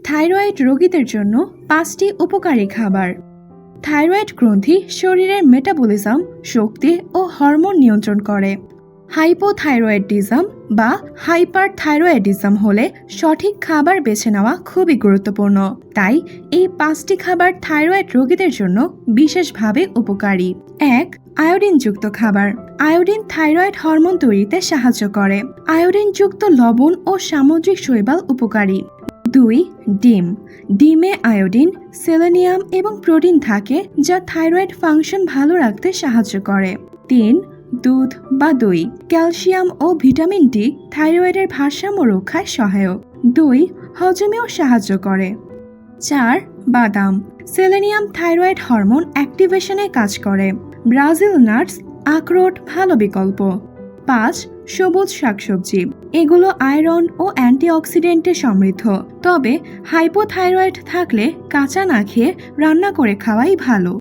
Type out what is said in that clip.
Thyroid রোগীদের জন্য 5টি উপকারী খাবার। থাইরয়েড গ্রন্থি শরীরের মেটাবলিজম, শক্তি ও হরমোন নিয়ন্ত্রণ করে। হাইপোথাইরয়েডিজম বা হাইপারথাইরয়েডিজম হলে সঠিক খাবার বেছে নেওয়া খুবই গুরুত্বপূর্ণ। তাই এই 5টি খাবার থাইরয়েড রোগীদের জন্য বিশেষভাবে উপকারী। 1. আয়োডিনযুক্ত খাবার। আয়োডিন থাইরয়েড হরমোন তৈরিতে সাহায্য করে। আয়োডিনযুক্ত লবণ ও সামুদ্রিক শৈবাল উপকারী। 2. ডিম। ডিমে আয়োডিন, সেলেনিয়াম এবং প্রোটিন থাকে যা থাইরয়েড ফাংশন ভালো রাখতে সাহায্য করে। 3. দুধ বা দই। ক্যালসিয়াম ও ভিটামিন ডি থাইরয়েডের ভারসাম্য রক্ষায় সহায়ক। দই হজমেও সাহায্য করে। 4. বাদাম। সেলেনিয়াম থাইরয়েড হরমোন অ্যাক্টিভেশনে কাজ করে। ব্রাজিল নাটস, আখরোট ভালো বিকল্প। 5. সবুজ শাকসবজি। এগুলো আয়রন ও অ্যান্টিঅক্সিডেন্টে সমৃদ্ধ। তবে হাইপোথাইরয়েড থাকলে কাঁচা না খেয়ে রান্না করে খাওয়াই ভালো।